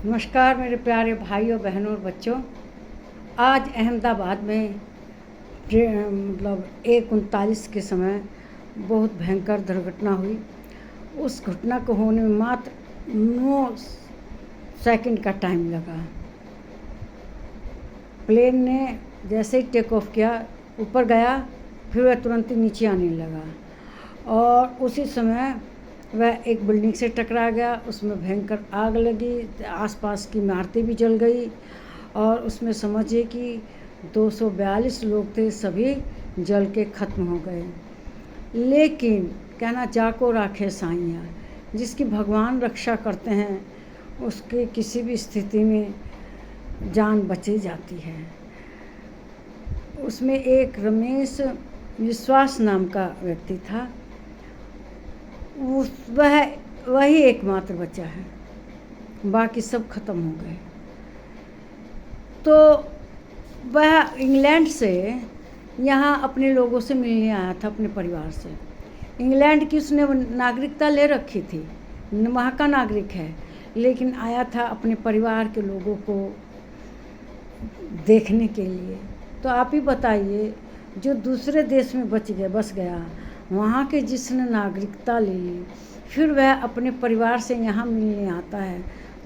नमस्कार मेरे प्यारे भाइयों बहनों और बच्चों। आज अहमदाबाद में 1:39 के समय बहुत भयंकर दुर्घटना हुई। उस घटना को होने में मात्र 9 सेकंड का टाइम लगा। प्लेन ने जैसे ही टेक ऑफ किया, ऊपर गया, फिर वह तुरंत ही नीचे आने लगा और उसी समय वह एक बिल्डिंग से टकरा गया। उसमें भयंकर आग लगी, आसपास की इमारतें भी जल गई और उसमें समझिए कि 242 लोग थे, सभी जल के ख़त्म हो गए। लेकिन कहना जाको राखे साइयाँ, जिसकी भगवान रक्षा करते हैं उसके किसी भी स्थिति में जान बची जाती है। उसमें एक रमेश विश्वास नाम का व्यक्ति था। वही एकमात्र बचा है, बाकी सब खत्म हो गए। तो वह इंग्लैंड से यहाँ अपने लोगों से मिलने आया था, अपने परिवार से। इंग्लैंड की उसने नागरिकता ले रखी थी, वहाँ का नागरिक है, लेकिन आया था अपने परिवार के लोगों को देखने के लिए। तो आप ही बताइए, जो दूसरे देश में बस गया, वहाँ के जिसने नागरिकता ले ली, फिर वह अपने परिवार से यहाँ मिलने आता है,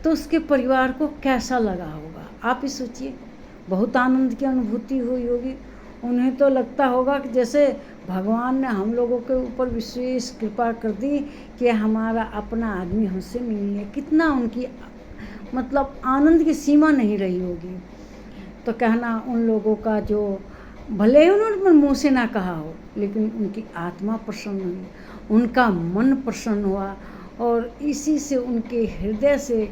तो उसके परिवार को कैसा लगा होगा। आप ही सोचिए, बहुत आनंद की अनुभूति हुई होगी। उन्हें तो लगता होगा कि जैसे भगवान ने हम लोगों के ऊपर विशेष कृपा कर दी कि हमारा अपना आदमी हमसे मिलने। कितना उनकी मतलब आनंद की सीमा नहीं रही होगी। तो कहना उन लोगों का, जो भले ही उन्होंने मुँह से ना कहा हो, लेकिन उनकी आत्मा प्रसन्न हुई, उनका मन प्रसन्न हुआ और इसी से उनके हृदय से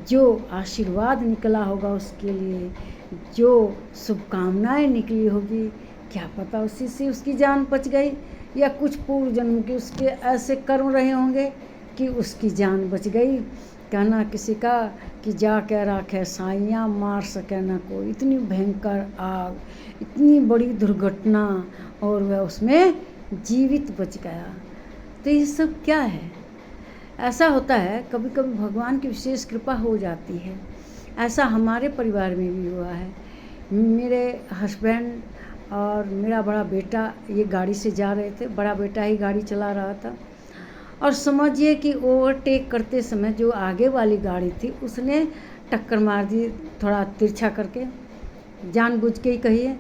जो आशीर्वाद निकला होगा, उसके लिए जो शुभकामनाएं निकली होगी, क्या पता उसी से उसकी जान बच गई, या कुछ पूर्व जन्म के उसके ऐसे कर्म रहे होंगे कि उसकी जान बच गई। कहना किसी का कि जा कह राखे साइयाँ, मार सके ना कोई। इतनी भयंकर आग, इतनी बड़ी दुर्घटना, और वह उसमें जीवित बच गया। तो ये सब क्या है? ऐसा होता है, कभी कभी भगवान की विशेष कृपा हो जाती है। ऐसा हमारे परिवार में भी हुआ है। मेरे हस्बैंड और मेरा बड़ा बेटा ये गाड़ी से जा रहे थे, बड़ा बेटा ही गाड़ी चला रहा था, और समझिए कि ओवरटेक करते समय जो आगे वाली गाड़ी थी उसने टक्कर मार दी, थोड़ा तिरछा करके, जानबूझ के ही कहिए।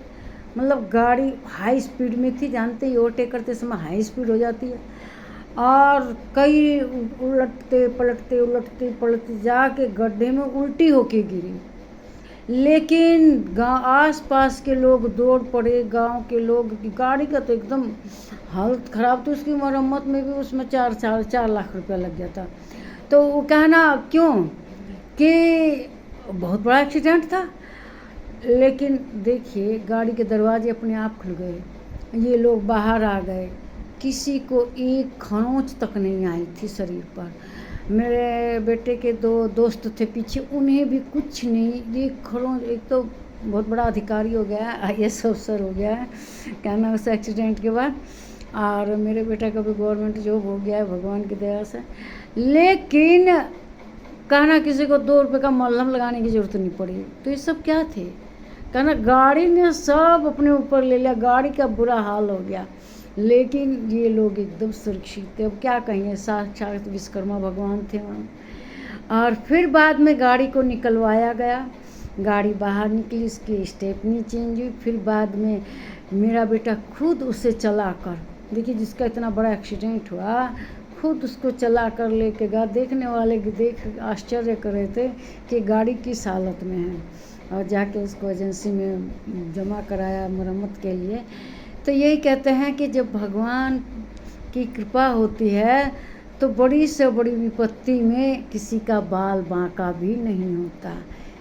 मतलब गाड़ी हाई स्पीड में थी, जानते ही ओवरटेक करते समय हाई स्पीड हो जाती है, और कई उलटते पलटते जाके गड्ढे में उल्टी होके गिरी। लेकिन गाँव आस पास के लोग दौड़ पड़े, गांव के लोग। गाड़ी का तो एकदम हालत ख़राब थी, उसकी मरम्मत में भी उसमें 4 लाख रुपया लग गया था। तो वो कहना क्यों कि बहुत बड़ा एक्सीडेंट था। लेकिन देखिए, गाड़ी के दरवाजे अपने आप खुल गए, ये लोग बाहर आ गए, किसी को एक खरोंच तक नहीं आई थी शरीर पर। मेरे बेटे के 2 दोस्त थे पीछे, उन्हें भी कुछ नहीं, ये खरोंच। एक तो बहुत बड़ा अधिकारी हो गया है, IAS अफसर हो गया है कहना उस एक्सीडेंट के बाद, और मेरे बेटा का भी गवर्नमेंट जॉब हो गया है भगवान की दया से। लेकिन कहना किसी को 2 रुपये का मलहम लगाने की ज़रूरत नहीं पड़ी। तो ये सब क्या थे? कहना गाड़ी ने सब अपने ऊपर ले लिया, गाड़ी का बुरा हाल हो गया, लेकिन ये लोग एकदम सुरक्षित थे। अब क्या कहेंगे, साक्षात विश्वकर्मा भगवान थे वहाँ। और फिर बाद में गाड़ी को निकलवाया गया, गाड़ी बाहर निकली, उसकी स्टेपनी चेंज हुई। फिर बाद में मेरा बेटा खुद उसे चला कर, देखिए जिसका इतना बड़ा एक्सीडेंट हुआ, खुद उसको चला कर लेके गया। देखने वाले देख आश्चर्य कर रहे थे कि गाड़ी किस हालत में है, और जाके उसको एजेंसी में जमा कराया मरम्मत के लिए। तो यही कहते हैं कि जब भगवान की कृपा होती है तो बड़ी से बड़ी विपत्ति में किसी का बाल बांका भी नहीं होता।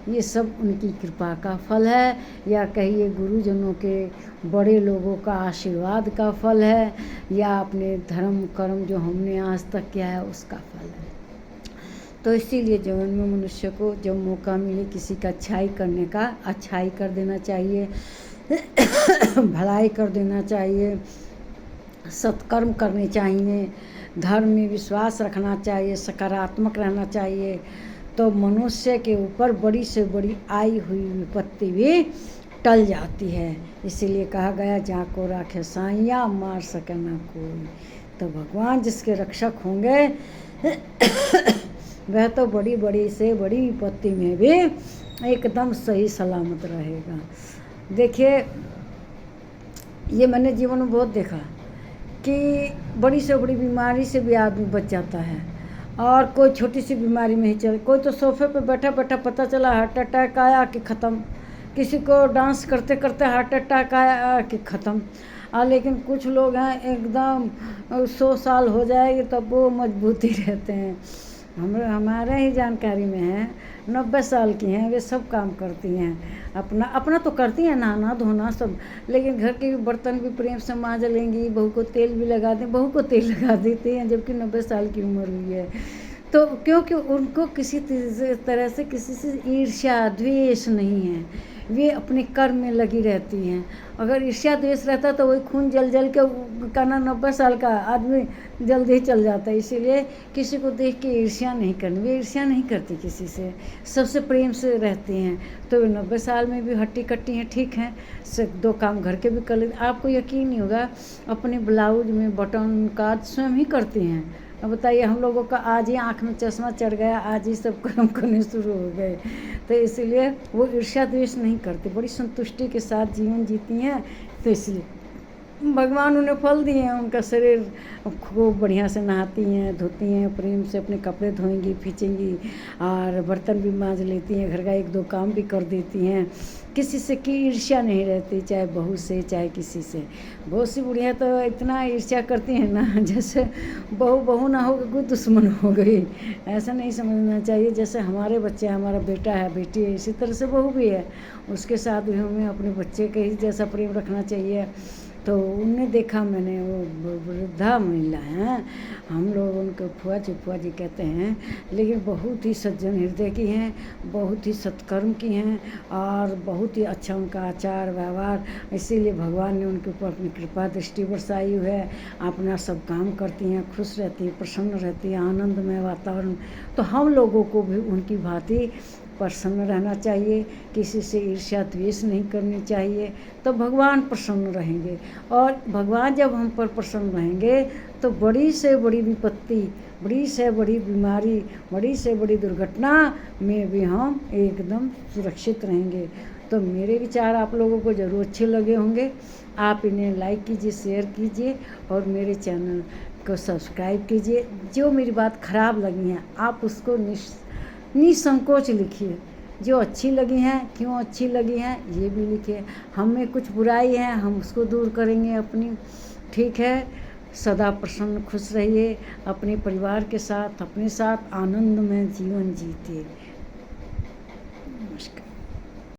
ये सब उनकी कृपा का फल है, या कहिए गुरुजनों के, बड़े लोगों का आशीर्वाद का फल है, या अपने धर्म कर्म जो हमने आज तक किया है उसका फल है। तो इसीलिए जीवन में मनुष्य को जब मौका मिले किसी का अच्छाई करने का, अच्छाई कर देना चाहिए, भलाई कर देना चाहिए, सत्कर्म करने चाहिए, धर्म में विश्वास रखना चाहिए, सकारात्मक रहना चाहिए। तो मनुष्य के ऊपर बड़ी से बड़ी आई हुई विपत्ति भी टल जाती है। इसीलिए कहा गया, जाको राखे साइया मार सके ना कोई। तो भगवान जिसके रक्षक होंगे वह तो बड़ी बड़ी से बड़ी विपत्ति में भी एकदम सही सलामत रहेगा। देखिए, ये मैंने जीवन में बहुत देखा कि बड़ी से बड़ी बीमारी से भी आदमी बच जाता है, और कोई छोटी सी बीमारी में ही चल, कोई तो सोफे पे बैठा बैठा पता चला हार्ट अटैक आया कि ख़त्म, किसी को डांस करते करते हार्ट अटैक आया कि ख़त्म। लेकिन कुछ लोग हैं एकदम 100 साल हो जाएगी तब वो मजबूती रहते हैं। हमारे ही जानकारी में है 90 साल की हैं, वे सब काम करती हैं, अपना अपना तो करती हैं, नहाना धोना सब, लेकिन घर के बर्तन भी प्रेम से मांज लेंगी, बहू को तेल भी लगा दें, बहू को तेल लगा देती हैं जबकि 90 साल की उम्र हुई है। तो क्योंकि उनको किसी तरह से किसी से ईर्ष्या द्वेष नहीं है, वे अपने कर्म में लगी रहती हैं। अगर ईर्ष्या द्वेष रहता तो वही खून जल जल के कहना 90 साल का आदमी जल्दी ही चल जाता है। इसीलिए किसी को देख के ईर्ष्या नहीं करनी, वे ईर्ष्या नहीं करती किसी से, सबसे प्रेम से रहती हैं। तो वे 90 साल में भी हट्टी कट्टी हैं, ठीक हैं, सिर्फ 2 काम घर के भी कर लेते। आपको यकीन नहीं होगा, अपने ब्लाउज में बटन का स्वयं ही करती हैं। अब बताइए, हम लोगों का आज ही आँख में चश्मा चढ़ गया, आज ही सब कर्म करने शुरू हो गए। तो इसलिए वो ईर्ष्या द्वेष नहीं करती, बड़ी संतुष्टि के साथ जीवन जीती हैं। तो इसलिए भगवान उन्हें फल दिए हैं, उनका शरीर खूब बढ़िया से नहाती हैं, धोती हैं, प्रेम से अपने कपड़े धोएंगी, खींचेंगी, और बर्तन भी मांज लेती हैं, घर का 1-2 काम भी कर देती हैं। किसी से की ईर्ष्या नहीं रहती, चाहे बहू से चाहे किसी से। बहुत सी बुढ़िया तो इतना ईर्ष्या करती हैं ना, जैसे बहू ना हो कोई दुश्मन हो गई। ऐसा नहीं समझना चाहिए। जैसे हमारे बच्चे, हमारा बेटा है, बेटी है, इसी तरह से बहू भी है, उसके साथ भी हमें अपने बच्चे के ही जैसा प्रेम रखना चाहिए। तो उनने देखा मैंने, वो वृद्धा महिला हैं, हम लोग उनको फुआ जी कहते हैं, लेकिन बहुत ही सज्जन हृदय की हैं, बहुत ही सत्कर्म की हैं, और बहुत ही अच्छा उनका आचार व्यवहार। इसीलिए भगवान ने उनके ऊपर अपनी कृपा दृष्टि बरसाई हुई है। अपना सब काम करती हैं, खुश रहती हैं, प्रसन्न रहती हैं, आनंदमय वातावरण। तो हम लोगों को भी उनकी भांति प्रसन्न रहना चाहिए, किसी से ईर्ष्या द्वेष नहीं करनी चाहिए, तो भगवान प्रसन्न रहेंगे। और भगवान जब हम पर प्रसन्न रहेंगे तो बड़ी से बड़ी विपत्ति, बड़ी से बड़ी बीमारी, बड़ी से बड़ी दुर्घटना में भी हम एकदम सुरक्षित रहेंगे। तो मेरे विचार आप लोगों को ज़रूर अच्छे लगे होंगे। आप इन्हें लाइक कीजिए, शेयर कीजिए, और मेरे चैनल को सब्सक्राइब कीजिए। जो मेरी बात खराब लगी है आप उसको निसंकोच लिखिए। जो अच्छी लगी हैं, क्यों अच्छी लगी हैं ये भी लिखिए। हम में कुछ बुराई है, हम उसको दूर करेंगे अपनी, ठीक है। सदा प्रसन्न खुश रहिए, अपने परिवार के साथ, अपने साथ आनंद में जीवन जीतिए।